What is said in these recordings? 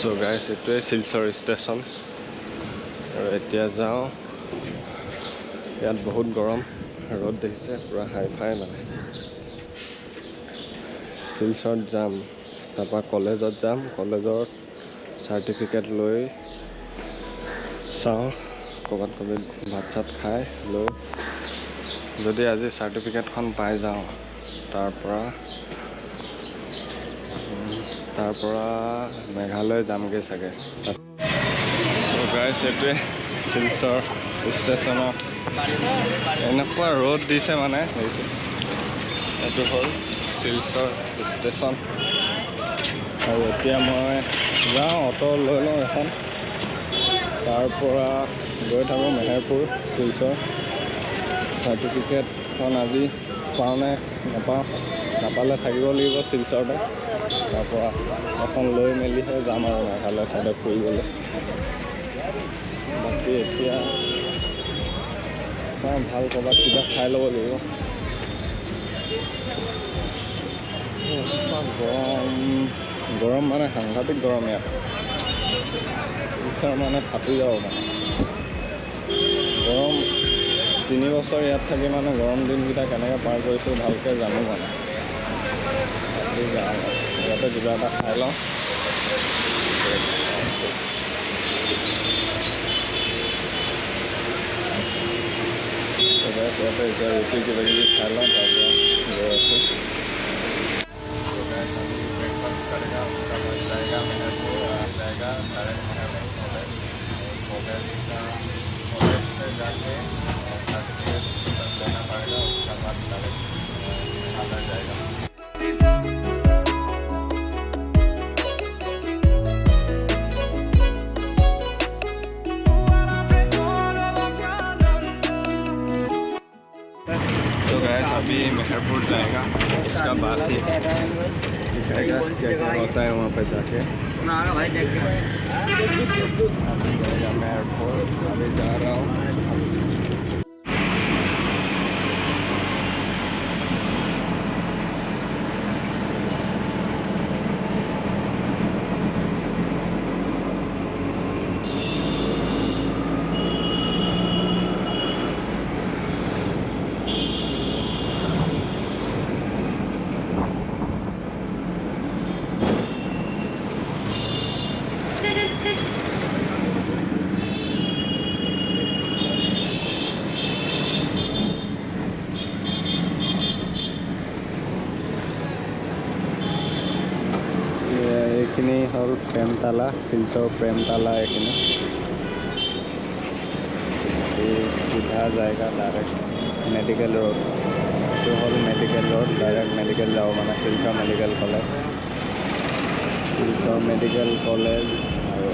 So guys, এইটোৱে Silchar station আৰু এতিয়া যাওঁ। ইয়াত বহুত গৰম, ৰ'দ দেখিছে পুৰা হাই-ফাই মানে। শিলচৰত যাম, তাৰপৰা কলেজত যাম, কলেজত চাৰ্টিফিকেট লৈ চাওঁ ক'ৰবাত ভাত-চাত খাই লৈ যদি আজি চাৰ্টিফিকেটখন পাই যাওঁ তাৰ পৰা মেঘালয় যামগৈ চাগে। গাইছ এইটোৱে শিলচৰ ষ্টেচনত এনেকুৱা ৰ'দ দিছে মানে হৈছে। এইটো হ'ল শিলচৰ ষ্টেচন আৰু এতিয়া মই যাওঁ অটো লৈ লওঁ এখন, তাৰ পৰা গৈ থাকোঁ মেহেৰপুৰ শিলচৰ। চাৰ্টিফিকেটখন আজি পাওঁ নে নাপাওঁ, নাপালে থাকিব লাগিব শিলচৰতে। তাৰপৰা এখন লৈ মেলিহে যাম আৰু মেঘালয় চাইডে ফুৰিবলৈ। বাকী এতিয়া চাওঁ ভাল ক'ৰবাত কিবা খাই ল'ব লাগিব। গৰম মানে সাংঘাতিক গৰম ইয়াত, শিলচৰ মানে ফাটি যাব মানে। গৰম 3 বছৰ ইয়াত থাকি মানে গৰম দিনকেইটা কেনেকৈ পাৰ কৰিছোঁ ভালকৈ জানো মানে। যাওঁ ইয়াতে কিবা এটা খাই লওঁ। ইয়াতে এতিয়া ৰুটি কিবা কিবি খাই লওঁ, তাৰপৰা গৈ আছোঁ। ब्रेकफास्ट करेगा, उसका बाद जाएगा मेहरपुर, जाएगा डायरेक्ट मेहरपुर कॉलेज से जाके सर्टिफिकेट लेना पड़ेगा, उसका बाद डायरेक्ट मेघालय जाएगा। तो गैस अभी मेहरपुर जाएगा, उसका बाद ही दिखाएगा क्या क्या होता है वहाँ पे जाके। मेहरपुर अभी जा रहा हूँ। এইখিনি হ'ল প্ৰেমতালা, শিলচৰ প্ৰেমতালা। এইখিনি চিধা জায়গা ডাইৰেক্ট মেডিকেল ৰোড। এইটো হ'ল মেডিকেল ৰোড, ডাইৰেক্ট মেডিকেল যাওঁ মানে Silchar medical college. Silchar medical college আৰু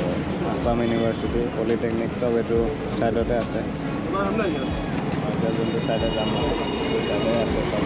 আসাম ইউনিভাৰ্চিটি, পলিটেকনিক চব এইটো ছাইডতে আছে। এতিয়া যোনটো ছাইডে যাম সেইটো ছাইডে আছে চব।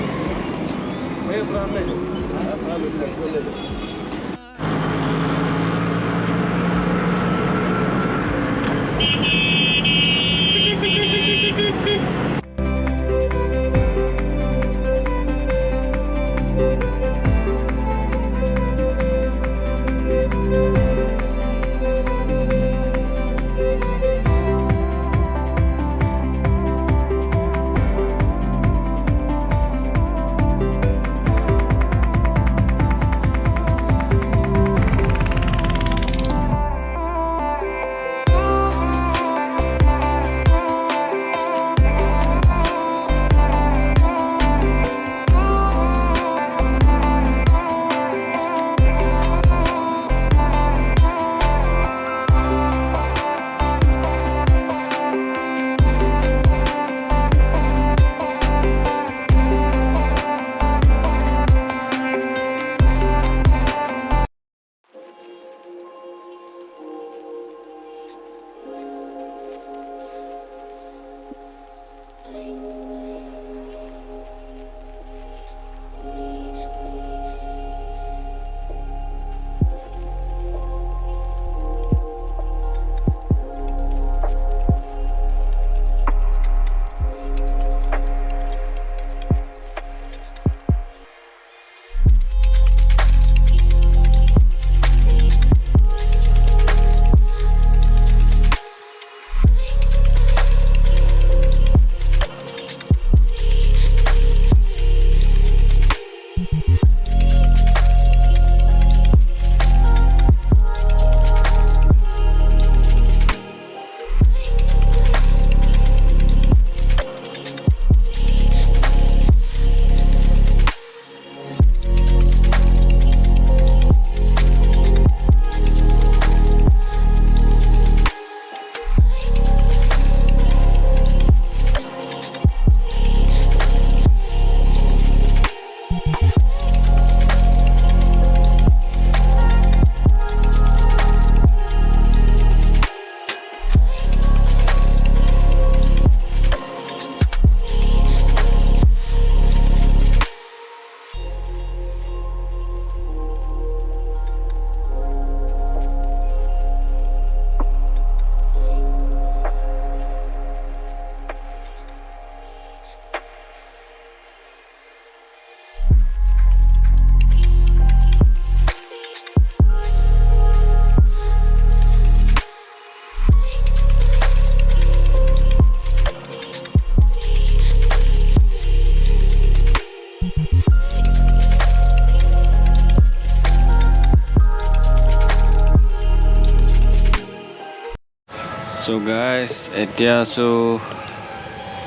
So guys, এতিয়া আছো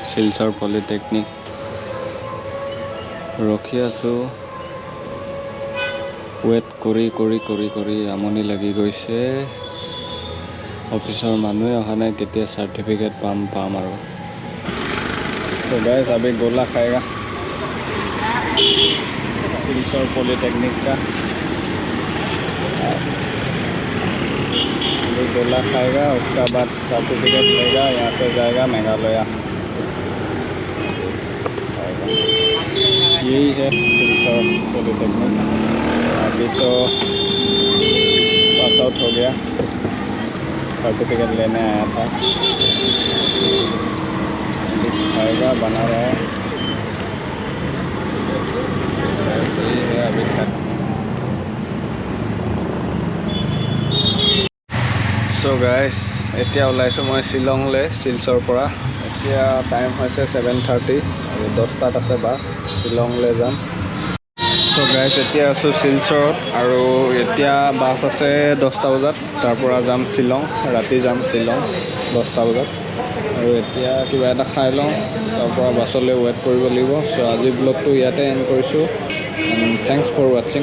শিলচৰ polytechnic ৰখি আছো ৱেট কৰি আমনি লাগি গৈছে অফিচৰ মানুহে অহা নাই কেতিয়া সাৰ্টিফিকেট পাম আৰু So guys, अभी गोला खाएगा सिल्चर पॉलिटेक्निक का अभी गोला खाएगा उसका बाद सर्टिफिकेट लेगा यहाँ से जाएगा मेघालय यही है सिल्चर पॉलिटेक्निक अभी तो पास आउट हो गया सर्टिफिकेट लेने आया था खाएगा बना रहा है ऐसे ही है अभी तक सो गाइस এতিয়া ওলাইছো মই শিলংলে শিলচৰ পৰা এতিয়া টাইম হৈছে 7:30 আৰু 10টাত আছে বাস শিলংলে যাম সো গাইস এতিয়া আছো শিলচৰত আৰু এতিয়া বাস আছে 10টা বজাত তাৰ পৰা যাম শিলং ৰাতি যাম শিলং 10টা বজাত আৰু এতিয়া কিবা এটা খাই লওঁ তাৰ পৰা বাছলৈ ৱেট কৰিব লাগিব সো আজি ব্লগটো ইয়াতে এন্ড কৰিছো থ্যাঙ্কস ফৰ ওয়াচিং